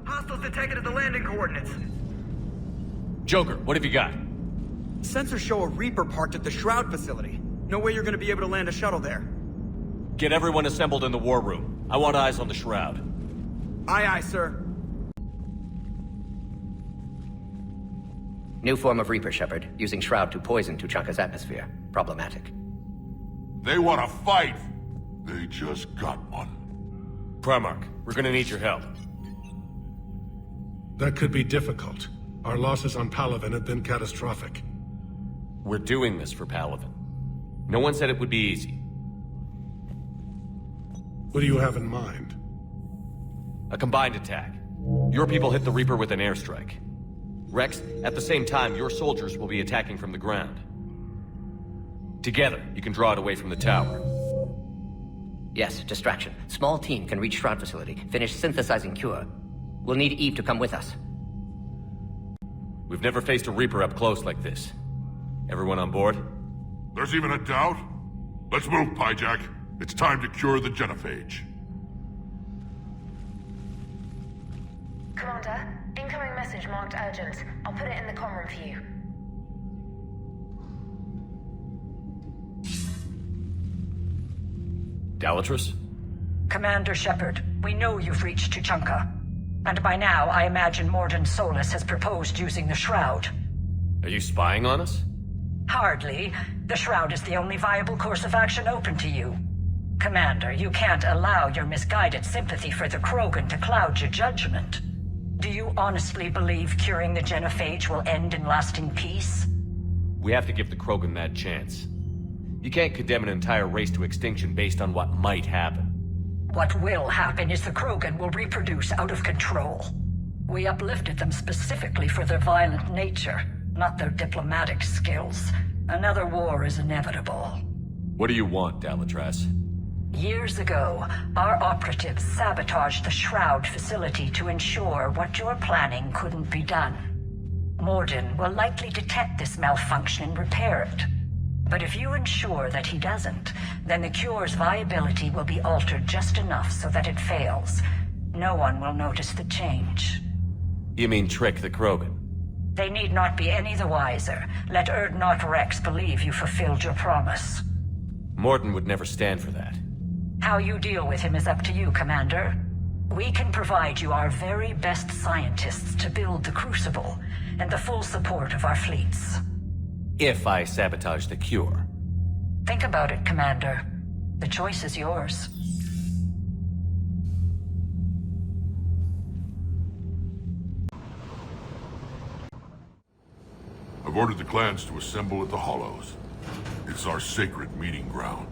Hostiles detected at the landing coordinates. Joker, what have you got? Sensors show a Reaper parked at the Shroud facility. No way you're gonna be able to land a shuttle there. Get everyone assembled in the war room. I want eyes on the Shroud. Aye, aye, sir. New form of Reaper, Shepard, using Shroud to poison Tuchanka's atmosphere. Problematic. They want to fight. They just got one. Primarch, we're gonna need your help. That could be difficult. Our losses on Palaven have been catastrophic. We're doing this for Palaven. No one said it would be easy. What do you have in mind? A combined attack. Your people hit the Reaper with an airstrike. Rex, at the same time, your soldiers will be attacking from the ground. Together, you can draw it away from the tower. Yes, distraction. Small team can reach Shroud facility, finish synthesizing cure. We'll need Eve to come with us. We've never faced a Reaper up close like this. Everyone on board? There's even a doubt? Let's move, Pyjack. It's time to cure the genophage. Commander, incoming message marked urgent. I'll put it in the comm room for you. Dalatrus? Commander Shepard, we know you've reached Tuchanka. And by now, I imagine Morden Solus has proposed using the Shroud. Are you spying on us? Hardly. The Shroud is the only viable course of action open to you. Commander, you can't allow your misguided sympathy for the Krogan to cloud your judgment. Do you honestly believe curing the genophage will end in lasting peace? We have to give the Krogan that chance. You can't condemn an entire race to extinction based on what might happen. What will happen is the Krogan will reproduce out of control. We uplifted them specifically for their violent nature, not their diplomatic skills. Another war is inevitable. What do you want, Dalatrus? Years ago, our operatives sabotaged the Shroud facility to ensure what you're planning couldn't be done. Morden will likely detect this malfunction and repair it. But if you ensure that he doesn't, then the cure's viability will be altered just enough so that it fails. No one will notice the change. You mean trick the Krogan? They need not be any the wiser. Let Urdnot Rex believe you fulfilled your promise. Morden would never stand for that. How you deal with him is up to you, Commander. We can provide you our very best scientists to build the Crucible, and the full support of our fleets. If I sabotage the cure. Think about it, Commander. The choice is yours. I've ordered the clans to assemble at the Hollows. It's our sacred meeting ground.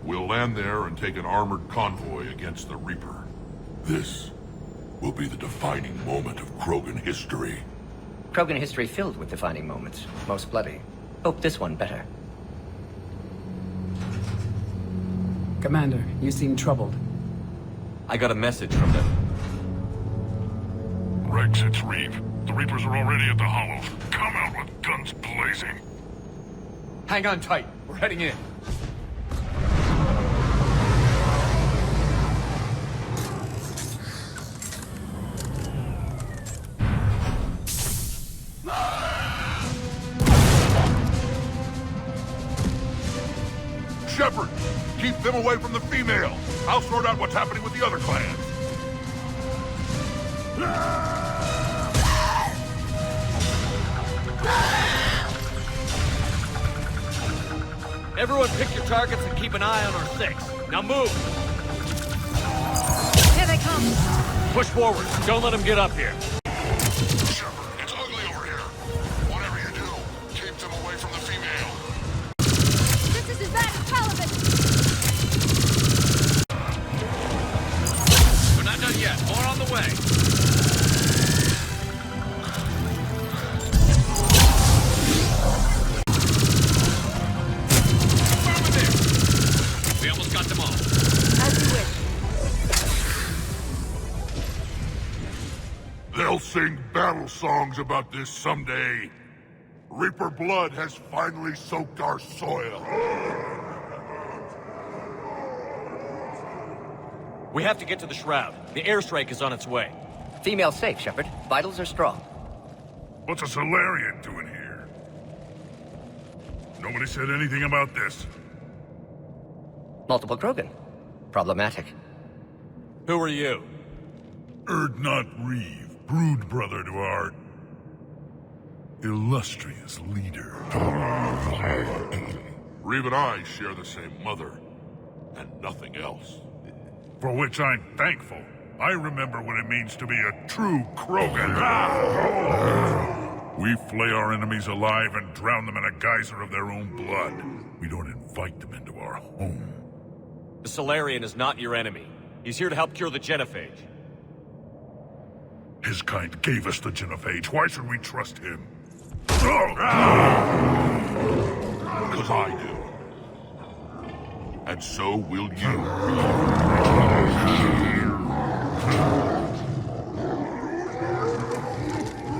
We'll land there and take an armored convoy against the Reaper. This will be the defining moment of Krogan history. Krogan history filled with defining moments. Most bloody. Hope this one better. Commander, you seem troubled. I got a message from them. Rex, it's Reeve. The Reapers are already at the Hollows. Come out with guns blazing. Hang on tight. We're heading in. Shepard, keep them away from the female. I'll sort out what's happening with the other clans. Everyone pick your targets and keep an eye on our six. Now move! Here they come! Push forward. Don't let them get up here. Shepard, it's ugly over here. Whatever you do, keep them away from the female. This is as bad as Palaven! We're not done yet. More on the way. Over there. We almost got them all. As you wish. They'll sing battle songs about this someday. Reaper blood has finally soaked our soil. We have to get to the Shroud. The airstrike is on its way. Female safe, Shepard. Vitals are strong. What's a Solarian doing here? Nobody said anything about this. Multiple krogan. Problematic. Who are you? Erdnot Reeve, brood brother to our illustrious leader. Reeve and I share the same mother, and nothing else. For which I'm thankful. I remember what it means to be a true krogan. We flay our enemies alive and drown them in a geyser of their own blood. We don't invite them into our home. The Solarian is not your enemy. He's here to help cure the genophage. His kind gave us the genophage. Why should we trust him? Because I do. And so will you.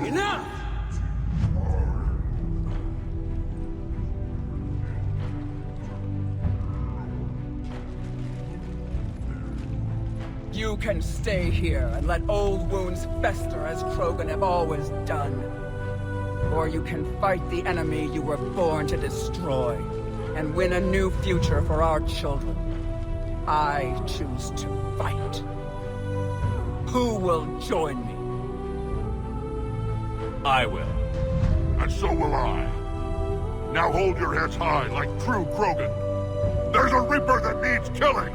Enough! You can stay here and let old wounds fester as Krogan have always done. Or you can fight the enemy you were born to destroy, and win a new future for our children. I choose to fight. Who will join me? I will. And so will I. Now hold your heads high like true krogan. There's a Reaper that needs killing!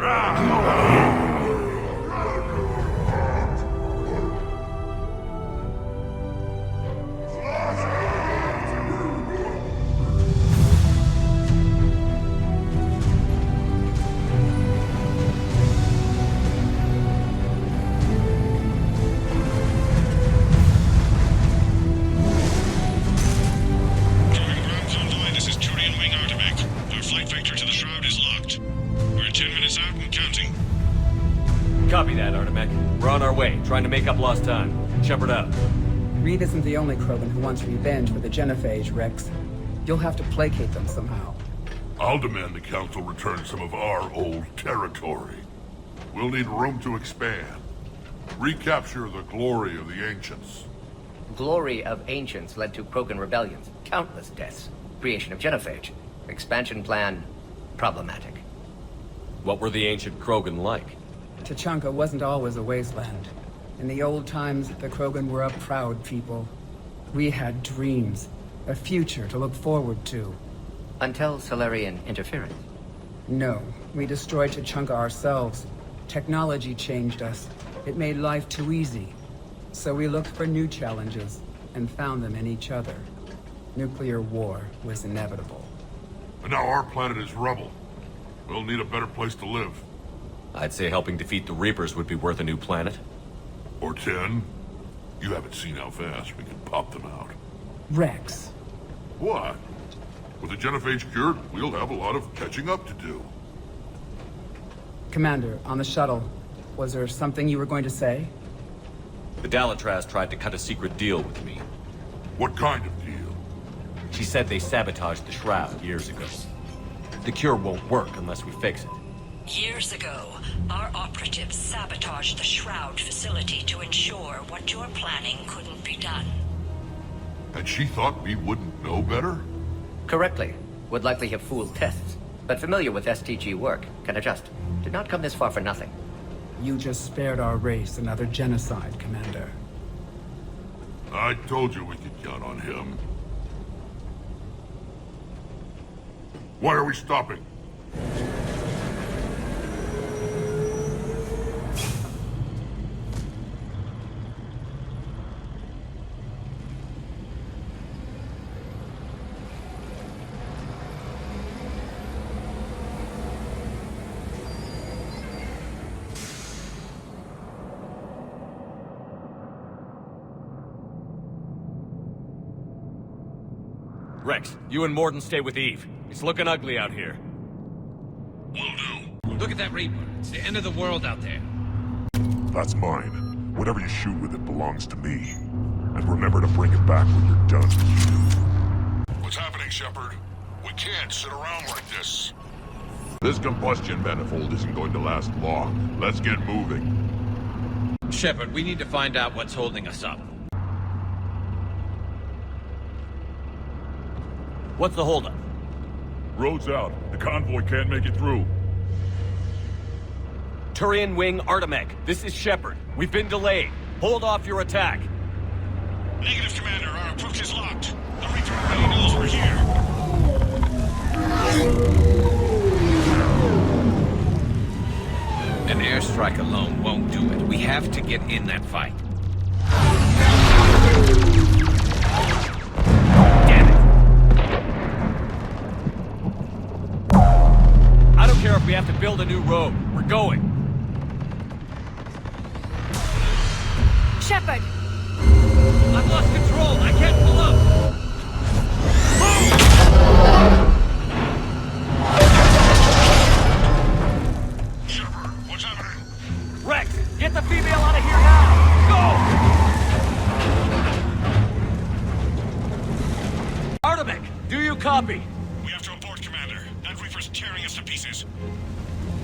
This is Turian Wing Artimac. Our flight vector to the Shroud is locked. We're 10 minutes out and counting. Copy that, Artimac. We're on our way, trying to make up lost time. Shepard out. Reed isn't the only Krogan who wants revenge for the genophage, Rex. You'll have to placate them somehow. I'll demand the Council return some of our old territory. We'll need room to expand. Recapture the glory of the Ancients. Glory of Ancients led to Krogan rebellions, countless deaths, creation of genophage. Expansion plan, problematic. What were the ancient Krogan like? Tuchanka wasn't always a wasteland. In the old times, the Krogan were a proud people. We had dreams, a future to look forward to. Until Solarian interference. No, we destroyed Tuchanka ourselves. Technology changed us. It made life too easy. So we looked for new challenges, and found them in each other. Nuclear war was inevitable. And now our planet is rubble. We'll need a better place to live. I'd say helping defeat the Reapers would be worth a new planet. Or 10. You haven't seen how fast we can pop them out. Rex. What? With the genophage cured, we'll have a lot of catching up to do. Commander, on the shuttle, was there something you were going to say? The Dalatraz tried to cut a secret deal with me. What kind of deal? She said they sabotaged the Shroud years ago. The cure won't work unless we fix it. Years ago, our operatives sabotaged the Shroud facility to ensure what you're planning couldn't be done. And she thought we wouldn't know better? Correctly. Would likely have fooled tests. But familiar with STG work, can adjust. Did not come this far for nothing. You just spared our race another genocide, Commander. I told you we could count on him. Why are we stopping? Rex, you and Morden stay with Eve. It's looking ugly out here. Will do. Look at that Reaper. It's the end of the world out there. That's mine. Whatever you shoot with it belongs to me. And remember to bring it back when you're done. What's happening, Shepard? We can't sit around like this. This combustion manifold isn't going to last long. Let's get moving. Shepard, we need to find out what's holding us up. What's the holdup? Road's out. The convoy can't make it through. Turian Wing Artemech, this is Shepard. We've been delayed. Hold off your attack. Negative, Commander. Our approach is locked. The Reaper already knows we're here. An airstrike alone won't do it. We have to get in that fight. Damn it! I don't care if we have to build a new road. We're going. Shepard! I've lost control. I can't pull up. Shepard, what's happening? Rex, get the female out of here now! Go! Artemech, do you copy? We have to abort, Commander. That Reaper's tearing us to pieces.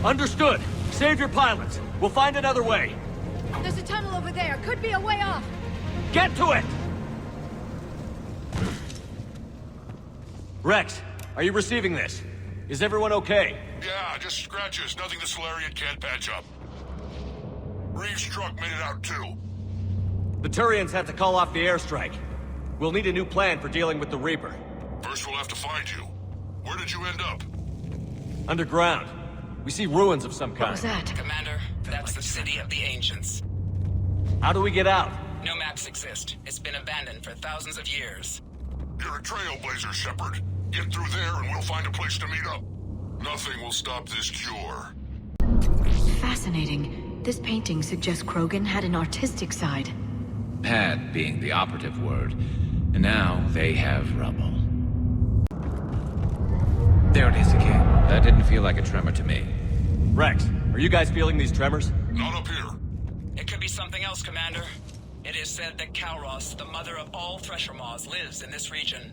Understood. Save your pilots. We'll find another way. There's a tunnel over there. Could be a way off. Get to it! Rex, are you receiving this? Is everyone okay? Yeah, just scratches. Nothing the Solarian can't patch up. Reeves' truck made it out too. The Turians have to call off the airstrike. We'll need a new plan for dealing with the Reaper. First we'll have to find you. Where did you end up? Underground. We see ruins of some kind. What was that? Commander, that's the city of the ancients. How do we get out? No maps exist. It's been abandoned for thousands of years. You're a trailblazer, Shepard. Get through there and we'll find a place to meet up. Nothing will stop this cure. Fascinating. This painting suggests Krogan had an artistic side. Had being the operative word. And now they have rubble. There it is again. That didn't feel like a tremor to me. Rex, are you guys feeling these tremors? Not up here. It could be something else, Commander. It is said that Kalros, the mother of all thresher maws, lives in this region.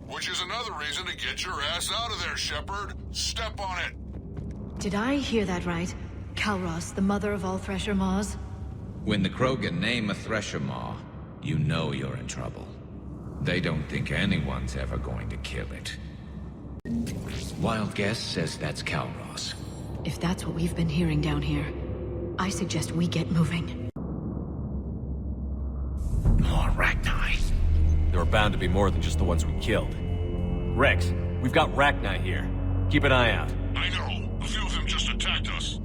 Which is another reason to get your ass out of there, Shepard. Step on it. Did I hear that right? Kalros, the mother of all thresher maws? When the Krogan name a thresher maw, you know you're in trouble. They don't think anyone's ever going to kill it. Wild guess says that's Kalros. If that's what we've been hearing down here, I suggest we get moving. More Rachni. There are bound to be more than just the ones we killed. Rex, we've got Rachni here. Keep an eye out. I know. A few of them just attacked us.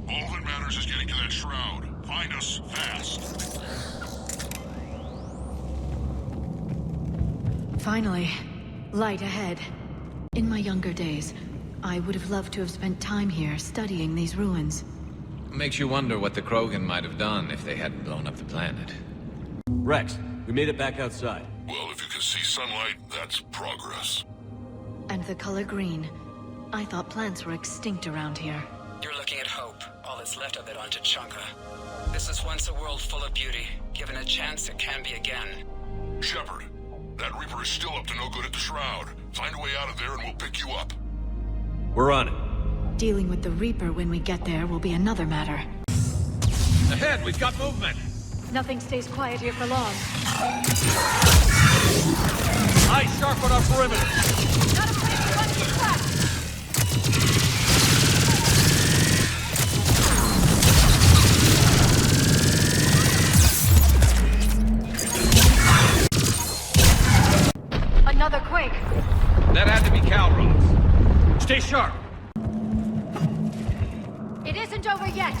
All that matters is getting to that shroud. Find us fast. Finally, light ahead. In my younger days, I would have loved to have spent time here studying these ruins. Makes you wonder what the Krogan might have done if they hadn't blown up the planet. Rex, we made it back outside. Well, if you can see sunlight, that's progress. And the color green. I thought plants were extinct around here. You're looking at hope, all that's left of it on Tuchanka. This was once a world full of beauty. Given a chance, it can be again. Shepard, that Reaper is still up to no good at the Shroud. Find a way out of there and we'll pick you up. We're on it. Dealing with the Reaper when we get there will be another matter. Ahead, we've got movement! Nothing stays quiet here for long. Eyes sharp on our perimeter. Not a place to run too fast. Another quake. That had to be Kalros. Stay sharp! It isn't over yet.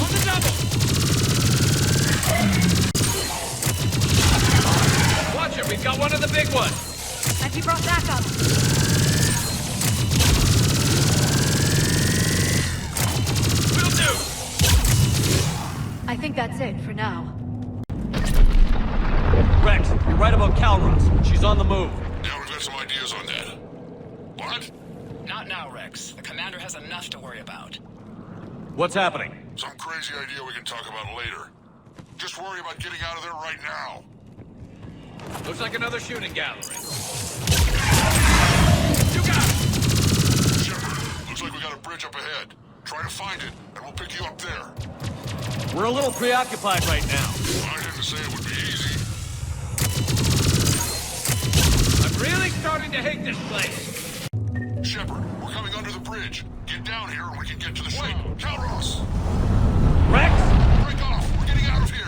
On the double! Watch it, we've got one of the big ones! And he brought backup. Will do! I think that's it for now. Rex, you're right about Kalros. She's on the move. Yeah, we've got some ideas on that. What? Not now, Rex. The commander has enough to worry about. What's happening? Some crazy idea we can talk about later. Just worry about getting out of there right now. Looks like another shooting gallery. You got it! Shepard, looks like we got a bridge up ahead. Try to find it, and we'll pick you up there. We're a little preoccupied right now. I didn't say it would be easy. I'm really starting to hate this place. Shepard, we're coming under the bridge. Get down here and we can get to the ship. Calros! Rex! Break off! We're getting out of here!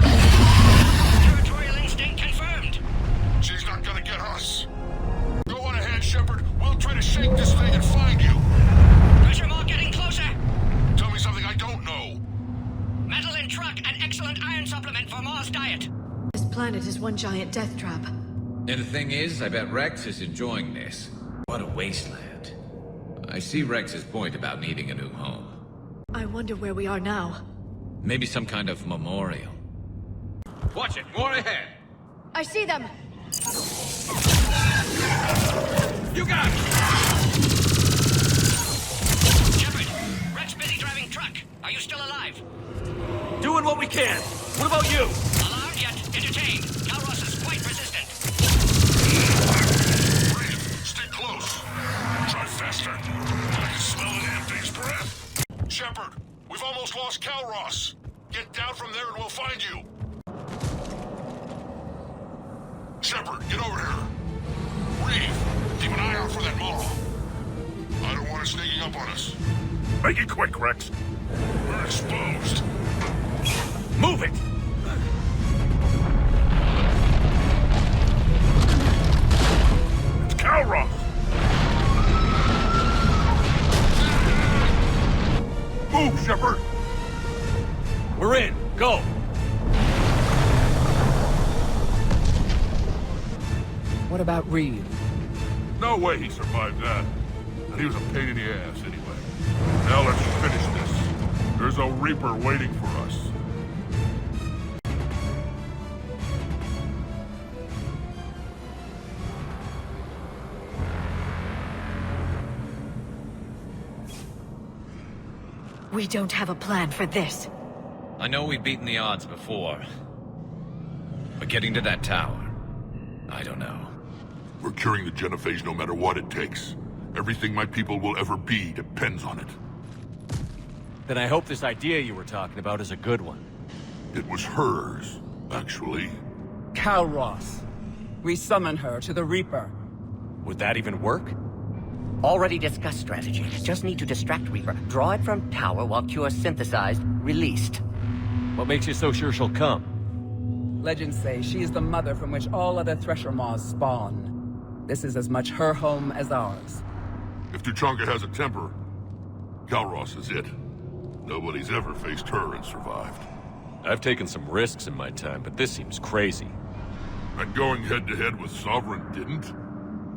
Territorial instinct confirmed. She's not gonna get us. Go on ahead, Shepard. We'll try to shake this thing and find you. Pressure mark getting closer. Tell me something I don't know. Metal in truck, an excellent iron supplement for Mars diet. This planet is one giant death trap. And the thing is, I bet Rex is enjoying this. What a wasteland. I see Rex's point about needing a new home. I wonder where we are now. Maybe some kind of memorial. Watch it, more ahead! I see them! You got it! Shepard, Rex busy driving truck. Are you still alive? Doing what we can. What about you? Alarmed yet entertained. Calros is quite resistant. Breathe. Stay close. Try faster. I can smell the damn thing's breath. Shepard, we've almost lost Calros. Get down from there and we'll find you. Shepard, get over here. Reeve, keep an eye out for that mall. I don't want it sneaking up on us. Make it quick, Rex. We're exposed. Move it! It's Calros! Move, Shepard! We're in. Go! What about Reeve? No way he survived that. And he was a pain in the ass anyway. Now let's finish this. There's a Reaper waiting for us. We don't have a plan for this. I know we've beaten the odds before. But getting to that tower, I don't know. We're curing the genophage no matter what it takes. Everything my people will ever be depends on it. Then I hope this idea you were talking about is a good one. It was hers, actually. Calros. We summon her to the Reaper. Would that even work? Already discussed strategy. Just need to distract Reaper. Draw it from tower while cure synthesized, released. What makes you so sure she'll come? Legends say she is the mother from which all other Thresher Maws spawn. This is as much her home as ours. If Tuchanka has a temper, Calros is it. Nobody's ever faced her and survived. I've taken some risks in my time, but this seems crazy. And going head-to-head with Sovereign didn't?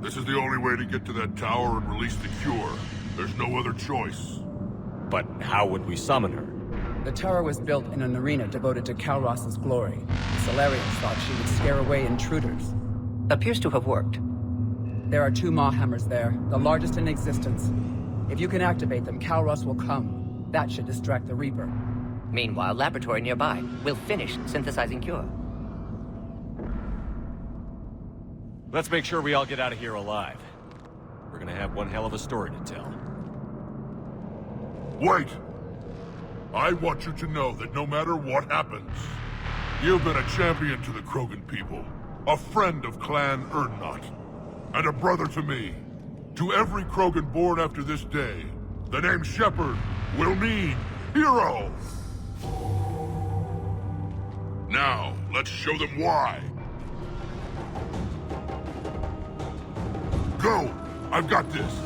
This is the only way to get to that tower and release the cure. There's no other choice. But how would we summon her? The tower was built in an arena devoted to Calros' glory. Solarians thought she would scare away intruders. Appears to have worked. There are 2 Maw hammers there, the largest in existence. If you can activate them, Calros will come. That should distract the Reaper. Meanwhile, laboratory nearby. We'll finish synthesizing cure. Let's make sure we all get out of here alive. We're gonna have one hell of a story to tell. Wait! I want you to know that no matter what happens, you've been a champion to the Krogan people, a friend of Clan Erdnot, and a brother to me. To every Krogan born after this day, the name Shepard will mean hero! Now, let's show them why. Go! I've got this!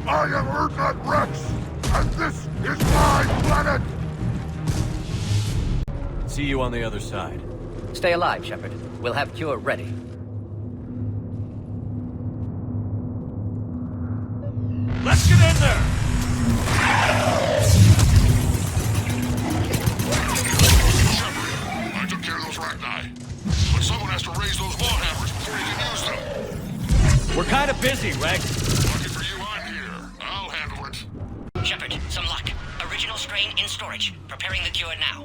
I am Erdnot Rex, and this is my planet! See you on the other side. Stay alive, Shepard. We'll have cure ready. Let's get in there! Shepard, I took care of those Rachni. But someone has to raise those Maw hammers before you can use them. We're kind of busy, Rex. Lucky for you, I'm here. I'll handle it. Shepard, some luck. Original strain in storage. Preparing the cure now.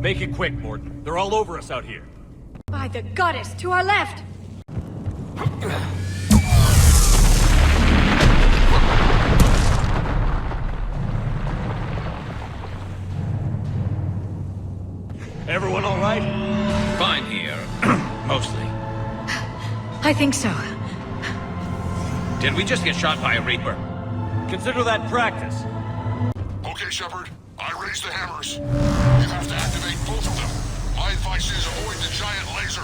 Make it quick, Morton. They're all over us out here. By the goddess, to our left! Everyone all right? Fine here. Mostly. I think so. Did we just get shot by a Reaper? Consider that practice. Okay, Shepard. I raised the hammers. You have to activate both of them. My advice is avoid the giant laser.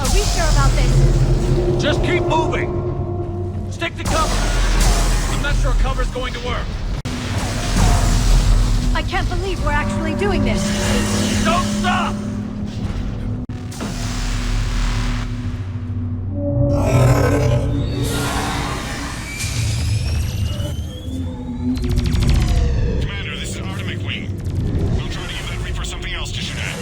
Are we sure about this? Just keep moving! Stick to cover! I'm not sure cover's going to work. I can't believe we're actually doing this. Don't stop! Commander, this is Artemic Wing. We'll try to give that Reaper something else to shoot at.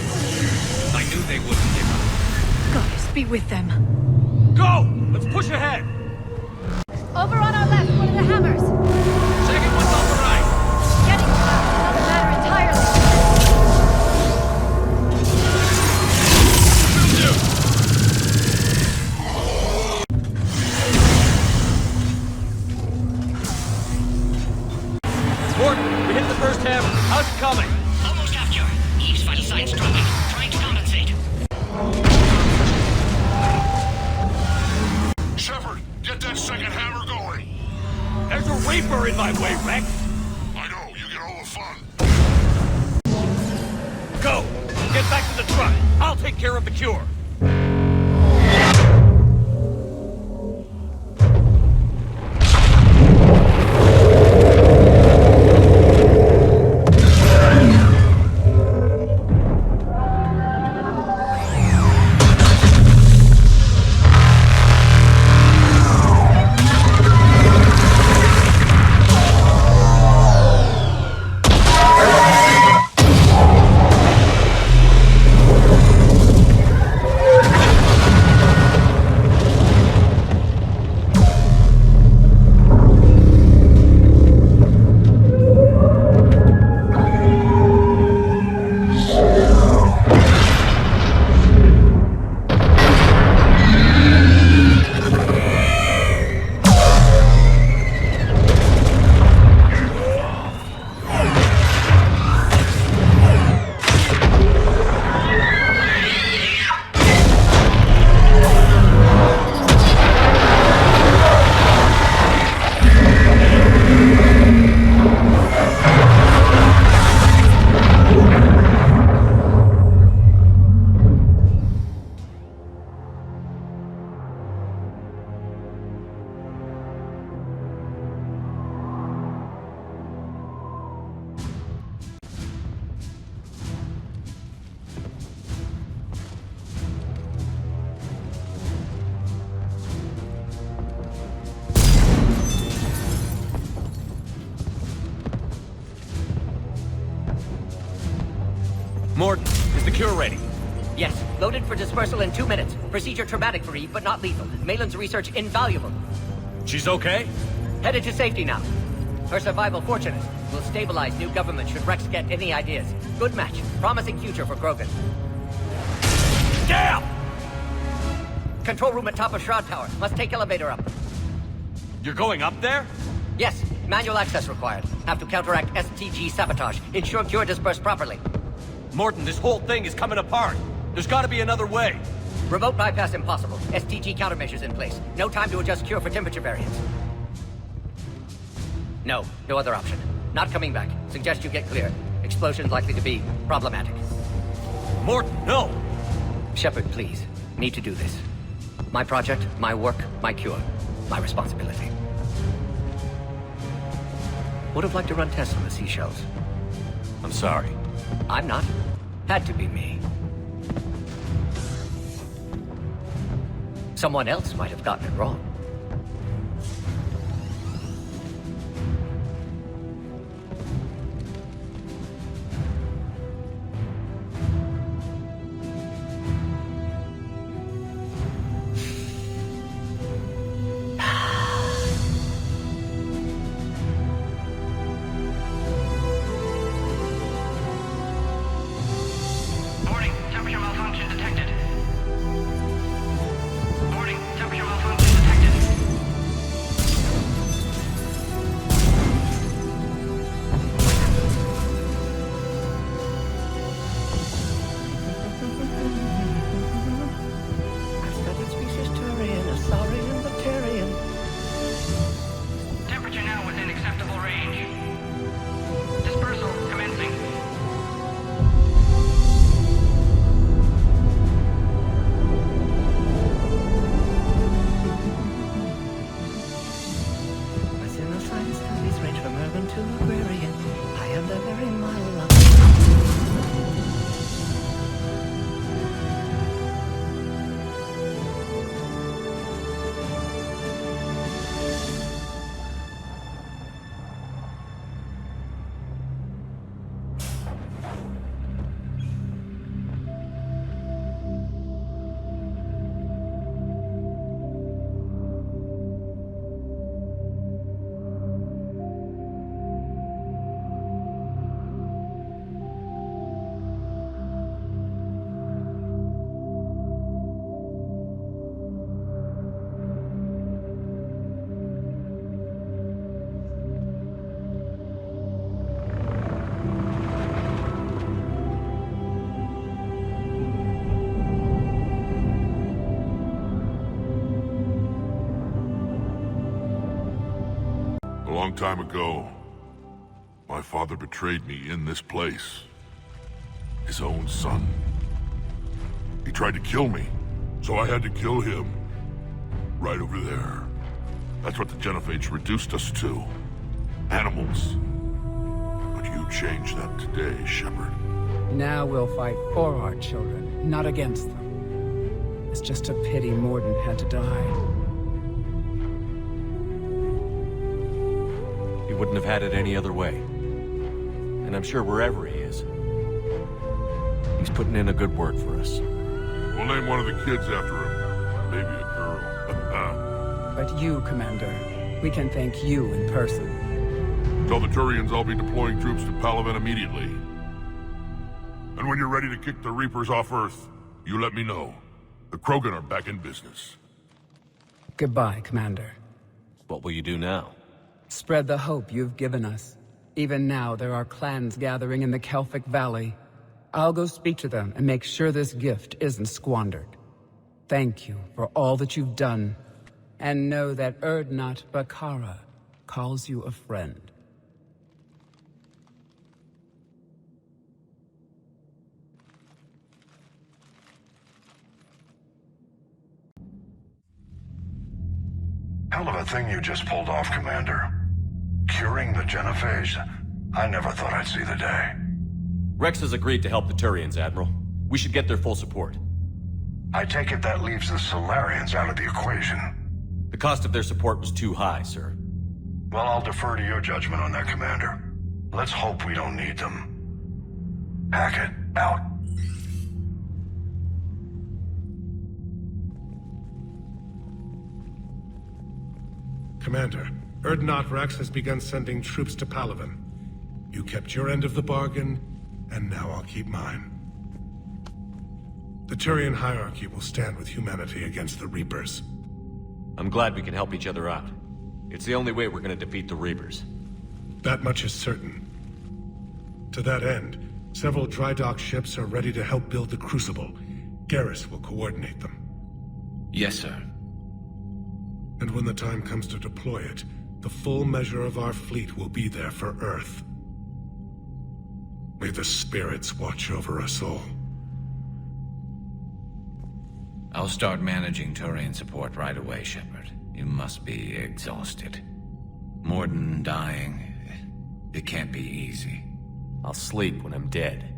I knew they wouldn't give up. Goddess be with them. Go! Let's push ahead! Over on our left, one of the hammers. Second one's on the right. Getting to that doesn't matter entirely. Morton, we hit the first hammer. How's it coming? Almost have cure. Eve's vital signs struggling. Trying to compensate. Shepard, get that second hammer going. There's a Reaper in my way, Rex! I know, you get all the fun. Go! Get back to the truck! I'll take care of the cure! Morton, is the cure ready? Yes, loaded for dispersal in 2 minutes. Procedure traumatic for Eve, but not lethal. Malin's research invaluable. She's okay? Headed to safety now. Her survival fortunate. Will stabilize new government should Rex get any ideas. Good match. Promising future for Krogan. Damn! Control room at top of Shroud Tower. Must take elevator up. You're going up there? Yes, manual access required. Have to counteract STG sabotage. Ensure cure dispersed properly. Morton, this whole thing is coming apart. There's gotta be another way. Remote bypass impossible. STG countermeasures in place. No time to adjust cure for temperature variance. No other option. Not coming back. Suggest you get clear. Explosion's likely to be problematic. Morton, no! Shepard, please. Need to do this. My project, my work, my cure. My responsibility. Would have liked to run tests on the seashells. I'm sorry. I'm not. Had to be me. Someone else might have gotten it wrong. Warning, temperature malfunction detected. Warning, temperature malfunction detected. little librarian. I am the very model of... A long time ago, my father betrayed me in this place. His own son. He tried to kill me, so I had to kill him. Right over there. That's what the genophage reduced us to. Animals. But you changed that today, Shepard. Now we'll fight for our children, not against them. It's just a pity Morden had to die. He wouldn't have had it any other way. And I'm sure wherever he is, he's putting in a good word for us. We'll name one of the kids after him. Maybe a girl. But you, Commander, we can thank you in person. Tell the Turians I'll be deploying troops to Palaven immediately. And when you're ready to kick the Reapers off Earth, you let me know. The Krogan are back in business. Goodbye, Commander. What will you do now? Spread the hope you've given us. Even now, there are clans gathering in the Kelphic Valley. I'll go speak to them and make sure this gift isn't squandered. Thank you for all that you've done. And know that Erdnot Bakara calls you a friend. Hell of a thing you just pulled off, Commander. Curing the genophage? I never thought I'd see the day. Rex has agreed to help the Turians, Admiral. We should get their full support. I take it that leaves the Solarians out of the equation. The cost of their support was too high, sir. Well, I'll defer to your judgment on that, Commander. Let's hope we don't need them. Hackett, out. Commander, Erdnot Rex has begun sending troops to Palaven. You kept your end of the bargain, and now I'll keep mine. The Turian hierarchy will stand with humanity against the Reapers. I'm glad we can help each other out. It's the only way we're gonna defeat the Reapers. That much is certain. To that end, several dry dock ships are ready to help build the Crucible. Garrus will coordinate them. Yes, sir. And when the time comes to deploy it, the full measure of our fleet will be there for Earth. May the spirits watch over us all. I'll start managing Turian support right away, Shepard. You must be exhausted. Morden dying, it can't be easy. I'll sleep when I'm dead.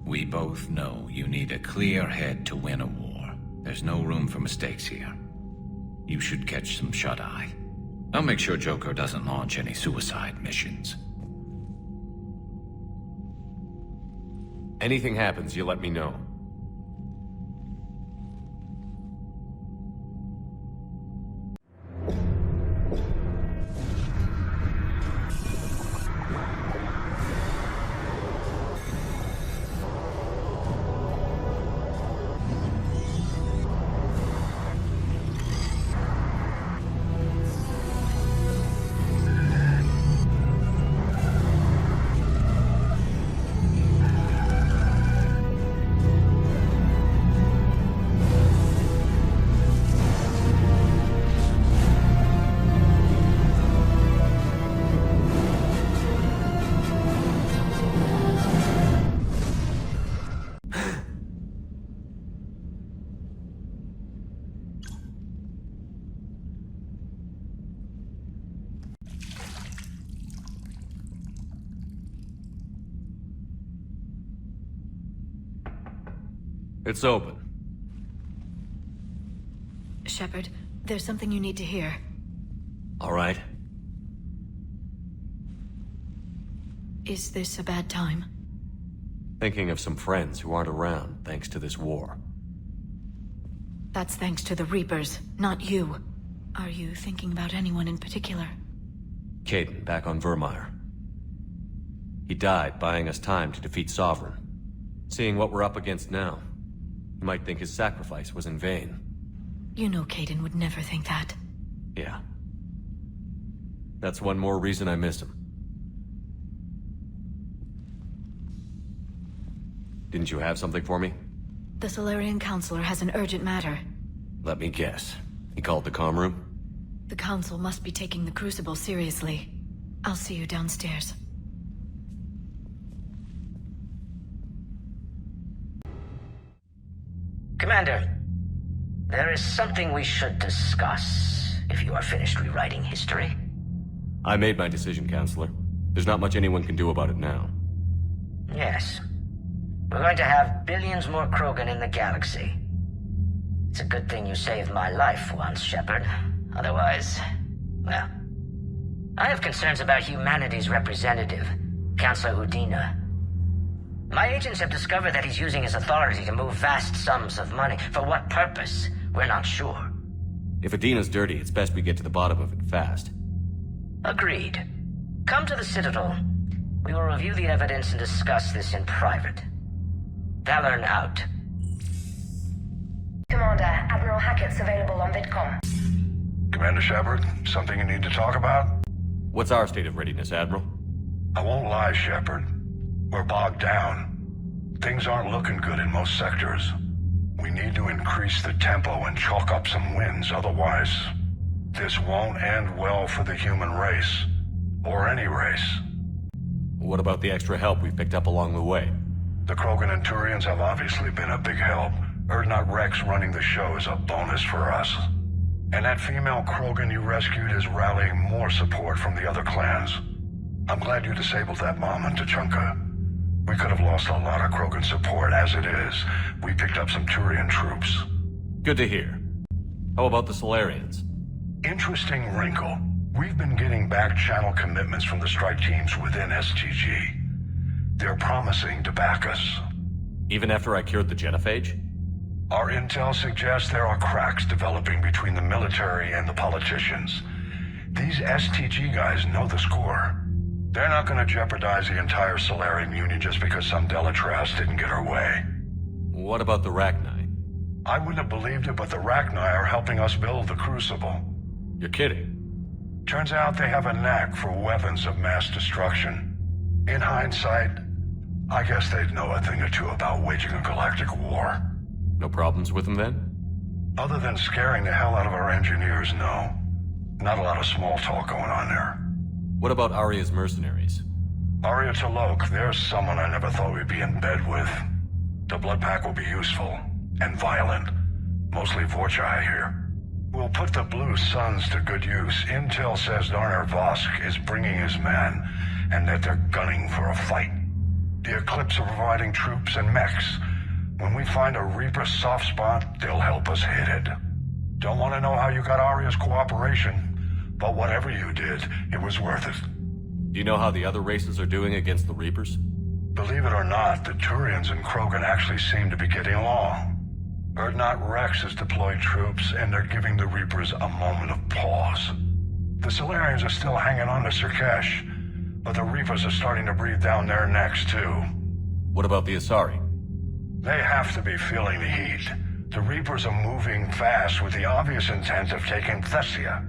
We both know you need a clear head to win a war. There's no room for mistakes here. You should catch some shut-eye. I'll make sure Joker doesn't launch any suicide missions. Anything happens, you let me know. It's open. Shepard, there's something you need to hear. All right. Is this a bad time? Thinking of some friends who aren't around thanks to this war. That's thanks to the Reapers, not you. Are you thinking about anyone in particular? Caden, back on Vermeer. He died buying us time to defeat Sovereign. Seeing what we're up against now, you might think his sacrifice was in vain. You know Caden would never think that. Yeah. That's one more reason I miss him. Didn't you have something for me? The Solarian Counselor has an urgent matter. Let me guess. He called the comm room? The Council must be taking the Crucible seriously. I'll see you downstairs. Commander, there is something we should discuss, if you are finished rewriting history. I made my decision, Counselor. There's not much anyone can do about it now. Yes. We're going to have billions more Krogan in the galaxy. It's a good thing you saved my life once, Shepard. Otherwise, well... I have concerns about humanity's representative, Councillor Udina. My agents have discovered that he's using his authority to move vast sums of money. For what purpose? We're not sure. If Adina's dirty, it's best we get to the bottom of it fast. Agreed. Come to the Citadel. We will review the evidence and discuss this in private. Valorn out. Commander, Admiral Hackett's available on VidCom. Commander Shepard, something you need to talk about? What's our state of readiness, Admiral? I won't lie, Shepard. We're bogged down. Things aren't looking good in most sectors. We need to increase the tempo and chalk up some wins, otherwise... this won't end well for the human race. Or any race. What about the extra help we've picked up along the way? The Krogan and Turians have obviously been a big help. Urdnot Rex running the show is a bonus for us. And that female Krogan you rescued is rallying more support from the other clans. I'm glad you disabled that bomb in Tuchanka. We could have lost a lot of Krogan support as it is. We picked up some Turian troops. Good to hear. How about the Solarians? Interesting wrinkle. We've been getting back-channel commitments from the strike teams within STG. They're promising to back us. Even after I cured the genophage? Our intel suggests there are cracks developing between the military and the politicians. These STG guys know the score. They're not going to jeopardize the entire Solarian Union just because some Delatras didn't get her way. What about the Rachni? I wouldn't have believed it, but the Rachni are helping us build the Crucible. You're kidding. Turns out they have a knack for weapons of mass destruction. In hindsight, I guess they'd know a thing or two about waging a galactic war. No problems with them then? Other than scaring the hell out of our engineers, no. Not a lot of small talk going on there. What about Arya's mercenaries? Arya T'Lok, there's someone I never thought we'd be in bed with. The Blood Pack will be useful. And violent. Mostly Vorchai here. We'll put the Blue Suns to good use. Intel says Darner Vosk is bringing his men, and that they're gunning for a fight. The Eclipse are providing troops and mechs. When we find a Reaper soft spot, they'll help us hit it. Don't want to know how you got Arya's cooperation, but whatever you did, it was worth it. Do you know how the other races are doing against the Reapers? Believe it or not, the Turians and Krogan actually seem to be getting along. Urdnot Rex has deployed troops, and they're giving the Reapers a moment of pause. The Solarians are still hanging on to Sirkesh, but the Reapers are starting to breathe down their necks, too. What about the Asari? They have to be feeling the heat. The Reapers are moving fast with the obvious intent of taking Thessia.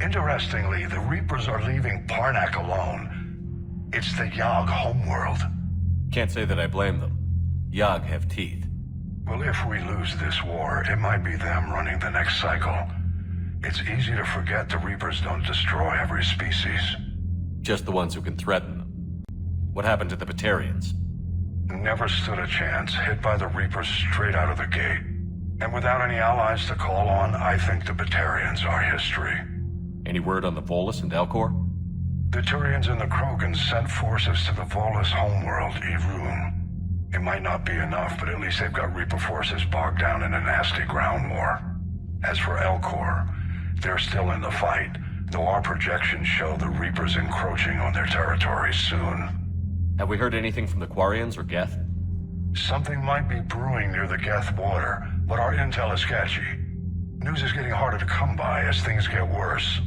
Interestingly, the Reapers are leaving Parnak alone. It's the Yogg homeworld. Can't say that I blame them. Yogg have teeth. Well, if we lose this war, it might be them running the next cycle. It's easy to forget the Reapers don't destroy every species. Just the ones who can threaten them. What happened to the Batarians? Never stood a chance, hit by the Reapers straight out of the gate. And without any allies to call on, I think the Batarians are history. Any word on the Volus and Elcor? The Turians and the Krogan sent forces to the Volus homeworld, Irun. It might not be enough, but at least they've got Reaper forces bogged down in a nasty ground war. As for Elcor, they're still in the fight, though our projections show the Reapers encroaching on their territory soon. Have we heard anything from the Quarians or Geth? Something might be brewing near the Geth border, but our intel is sketchy. News is getting harder to come by as things get worse.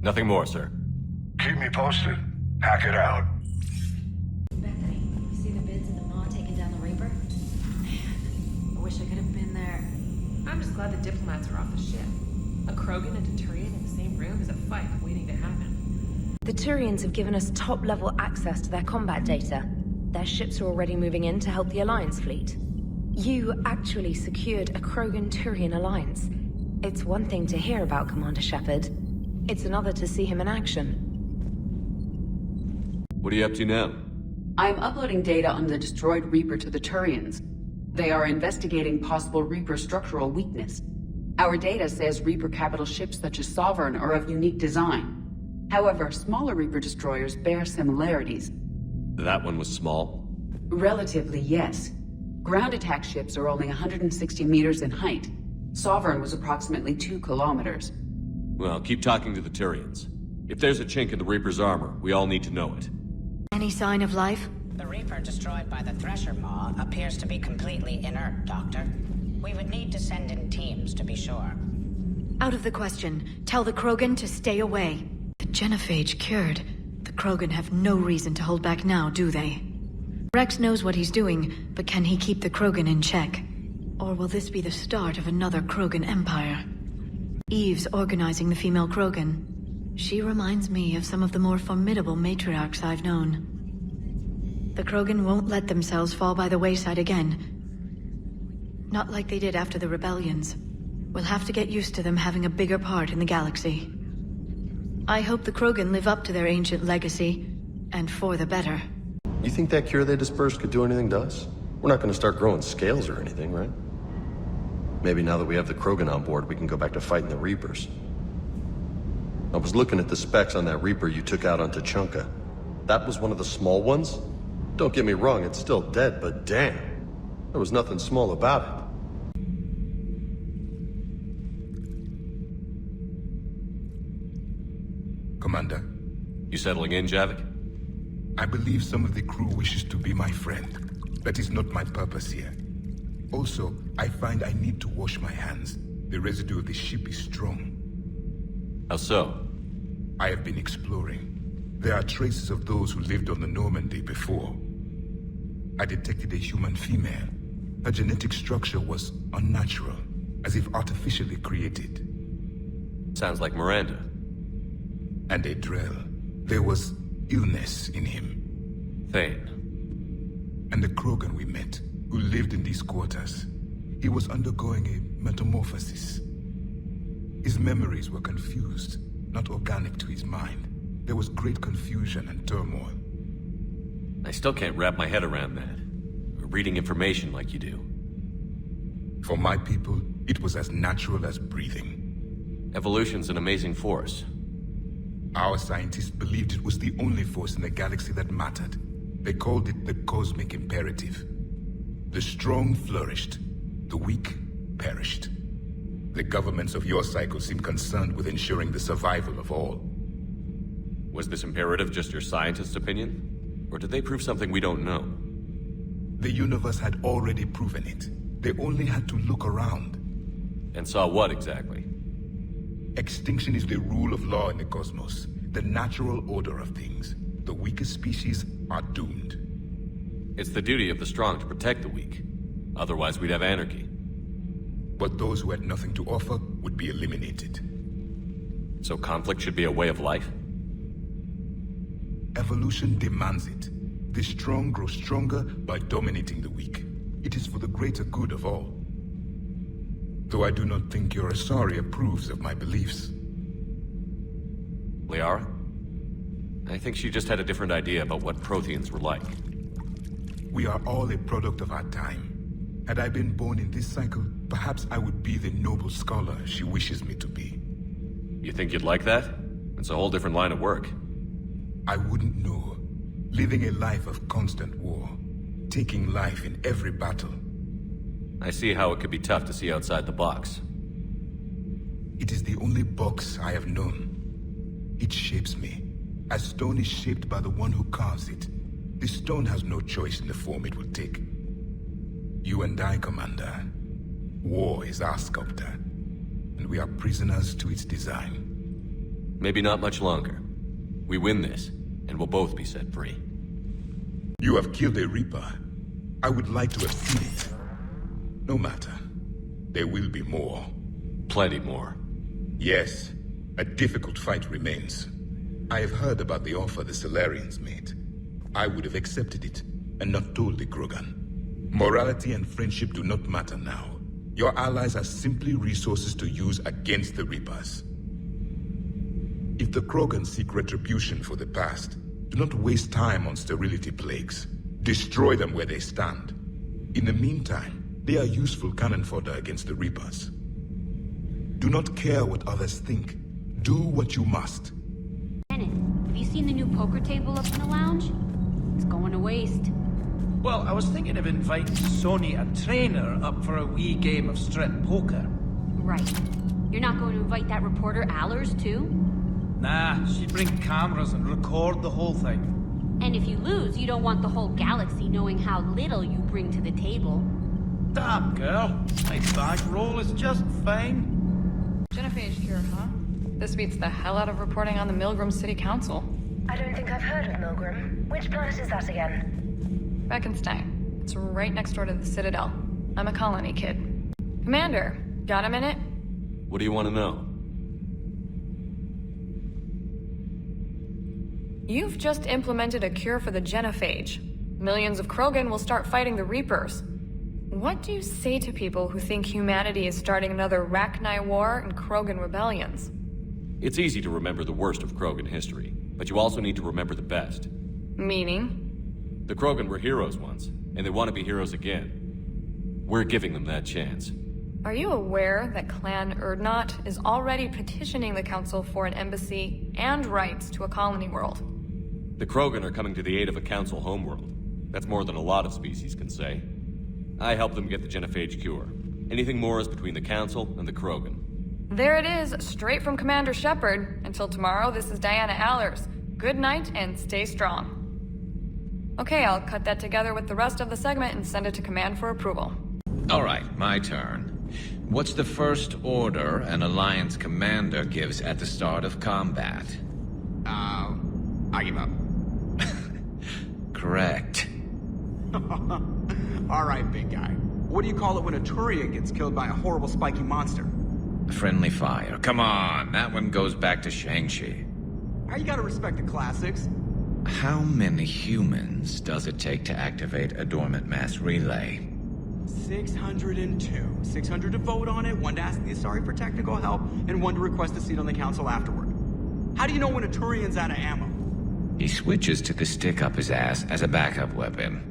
Nothing more, sir. Keep me posted. Hack it out. Bethany, you see the bids and the Maw taking down the Reaper? Man, I wish I could have been there. I'm just glad the diplomats are off the ship. A Krogan and a Turian in the same room is a fight waiting to happen. The Turians have given us top-level access to their combat data. Their ships are already moving in to help the Alliance fleet. You actually secured a Krogan-Turian alliance. It's one thing to hear about Commander Shepard. It's another to see him in action. What are you up to now? I'm uploading data on the destroyed Reaper to the Turians. They are investigating possible Reaper structural weakness. Our data says Reaper capital ships such as Sovereign are of unique design. However, smaller Reaper destroyers bear similarities. That one was small? Relatively, yes. Ground attack ships are only 160 meters in height. Sovereign was approximately 2 kilometers. Well, keep talking to the Turians. If there's a chink in the Reaper's armor, we all need to know it. Any sign of life? The Reaper destroyed by the Thresher Maw appears to be completely inert, Doctor. We would need to send in teams to be sure. Out of the question. Tell the Krogan to stay away. The genophage cured. The Krogan have no reason to hold back now, do they? Rex knows what he's doing, but can he keep the Krogan in check? Or will this be the start of another Krogan empire? Eve's organizing the female Krogan. She reminds me of some of the more formidable matriarchs I've known. The Krogan won't let themselves fall by the wayside again. Not like they did after the rebellions. We'll have to get used to them having a bigger part in the galaxy. I hope the Krogan live up to their ancient legacy, and for the better. You think that cure they dispersed could do anything to us? We're not going to start growing scales or anything, right? Maybe now that we have the Krogan on board, we can go back to fighting the Reapers. I was looking at the specs on that Reaper you took out on Tuchanka. That was one of the small ones? Don't get me wrong, it's still dead, but damn. There was nothing small about it. Commander. You settling in, Javik? I believe some of the crew wishes to be my friend. That is not my purpose here. Also, I find I need to wash my hands. The residue of the ship is strong. How so? I have been exploring. There are traces of those who lived on the Normandy before. I detected a human female. Her genetic structure was unnatural, as if artificially created. Sounds like Miranda. And a Drell. There was illness in him. Thane. And the Krogan we met, who lived in these quarters. He was undergoing a metamorphosis. His memories were confused, not organic to his mind. There was great confusion and turmoil. I still can't wrap my head around that. Reading information like you do. For my people, it was as natural as breathing. Evolution's an amazing force. Our scientists believed it was the only force in the galaxy that mattered. They called it the cosmic imperative. The strong flourished, the weak perished. The governments of your cycle seem concerned with ensuring the survival of all. Was this imperative just your scientist's opinion? Or did they prove something we don't know? The universe had already proven it. They only had to look around. And saw what exactly? Extinction is the rule of law in the cosmos, the natural order of things. The weakest species are doomed. It's the duty of the strong to protect the weak. Otherwise we'd have anarchy. But those who had nothing to offer would be eliminated. So conflict should be a way of life? Evolution demands it. The strong grow stronger by dominating the weak. It is for the greater good of all. Though I do not think your Asari approves of my beliefs. Liara? I think she just had a different idea about what Protheans were like. We are all a product of our time. Had I been born in this cycle, perhaps I would be the noble scholar she wishes me to be. You think you'd like that? It's a whole different line of work. I wouldn't know. Living a life of constant war. taking life in every battle. I see how it could be tough to see outside the box. It is the only box I have known. It shapes me, as stone is shaped by the one who carves it. The stone has no choice in the form it will take. You and I, Commander. War is our sculptor, and we are prisoners to its design. Maybe not much longer. We win this, and we'll both be set free. You have killed a Reaper. I would like to have seen it. No matter. There will be more. Plenty more. Yes. A difficult fight remains. I have heard about the offer the Solarians made. I would have accepted it, and not told the Krogan. Morality and friendship do not matter now. Your allies are simply resources to use against the Reapers. If the Krogan seek retribution for the past, do not waste time on sterility plagues. Destroy them where they stand. In the meantime, they are useful cannon fodder against the Reapers. Do not care what others think. Do what you must. Kenneth, have you seen the new poker table up in the lounge? It's going to waste. Well, I was thinking of inviting Sony, a trainer, up for a wee game of strip poker. Right. You're not going to invite that reporter Allers, too? Nah, she'd bring cameras and record the whole thing. And if you lose, you don't want the whole galaxy knowing how little you bring to the table. Damn, girl. My back roll is just fine. Genophage cure, huh? This beats the hell out of reporting on the Milgram City Council. I don't think I've heard of Milgram. Which planet is that again? Beckenstein. It's right next door to the Citadel. I'm a colony kid. Commander, got a minute? What do you want to know? You've just implemented a cure for the genophage. Millions of Krogan will start fighting the Reapers. What do you say to people who think humanity is starting another Rachni War and Krogan rebellions? It's easy to remember the worst of Krogan history, but you also need to remember the best. Meaning? The Krogan were heroes once, and they want to be heroes again. We're giving them that chance. Are you aware that Clan Urdnot is already petitioning the Council for an embassy and rights to a colony world? The Krogan are coming to the aid of a Council homeworld. That's more than a lot of species can say. I helped them get the genophage cure. Anything more is between the Council and the Krogan. There it is, straight from Commander Shepard. Until tomorrow, this is Diana Allers. Good night and stay strong. Okay, I'll cut that together with the rest of the segment and send it to Command for approval. All right, my turn. What's the first order an Alliance commander gives at the start of combat? I give up. Correct. All right, big guy. What do you call it when a Turian gets killed by a horrible spiky monster? Friendly fire. Come on, that one goes back to Shang-Chi. You gotta respect the classics. How many humans does it take to activate a dormant mass relay? 602. 600 to vote on it, 1 to ask the Asari for technical help, and 1 to request a seat on the council afterward. How do you know when a Turian's out of ammo? He switches to the stick up his ass as a backup weapon.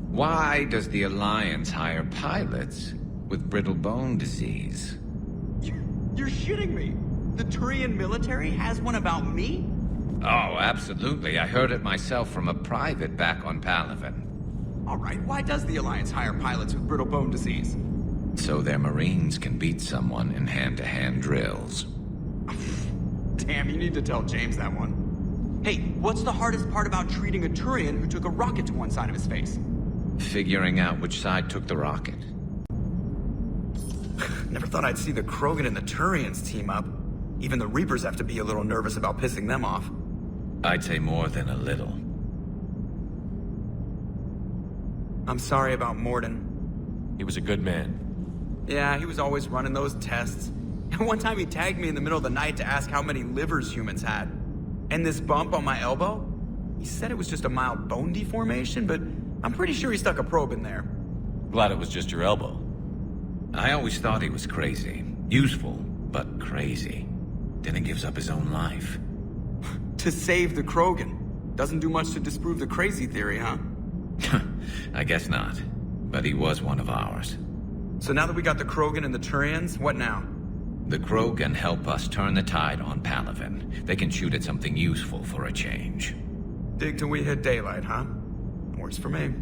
Why does the Alliance hire pilots with brittle bone disease? You're shitting me. The Turian military has one about me? Oh, absolutely. I heard it myself from a private back on Palaven. All right, why does the Alliance hire pilots with brittle bone disease? So their Marines can beat someone in hand-to-hand drills. Damn, you need to tell James that one. Hey, what's the hardest part about treating a Turian who took a rocket to one side of his face? Figuring out which side took the rocket. Never thought I'd see the Krogan and the Turians team up. Even the Reapers have to be a little nervous about pissing them off. I'd say more than a little. I'm sorry about Morden. He was a good man. Yeah, he was always running those tests. And one time he tagged me in the middle of the night to ask how many livers humans had. And this bump on my elbow? He said it was just a mild bone deformation, but I'm pretty sure he stuck a probe in there. Glad it was just your elbow. I always thought he was crazy. Useful, but crazy. Then he gives up his own life. To save the Krogan. Doesn't do much to disprove the crazy theory, huh? I guess not. But he was one of ours. So now that we got the Krogan and the Turians, what now? The Krogan help us turn the tide on Palaven. They can shoot at something useful for a change. Dig till we hit daylight, huh? Works for me.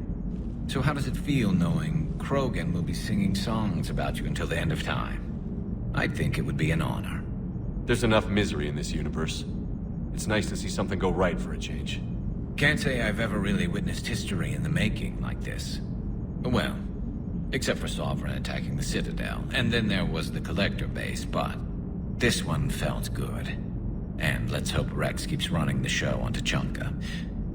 So how does it feel knowing Krogan will be singing songs about you until the end of time? I'd think it would be an honor. There's enough misery in this universe. It's nice to see something go right for a change. Can't say I've ever really witnessed history in the making like this. Well, except for Sovereign attacking the Citadel, and then there was the Collector base, but this one felt good. And let's hope Rex keeps running the show on Tuchanka.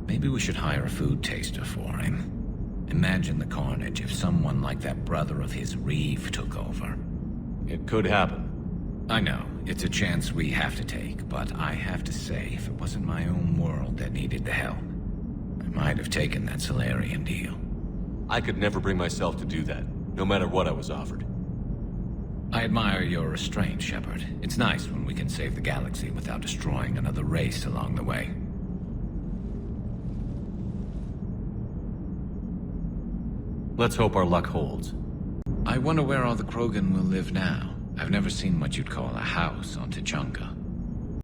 Maybe we should hire a food taster for him. Imagine the carnage if someone like that brother of his, Reeve, took over. It could happen. I know, it's a chance we have to take, but I have to say, if it wasn't my own world that needed the help, I might have taken that Solarian deal. I could never bring myself to do that, no matter what I was offered. I admire your restraint, Shepard. It's nice when we can save the galaxy without destroying another race along the way. Let's hope our luck holds. I wonder where all the Krogan will live now. I've never seen what you'd call a house on Tuchanka.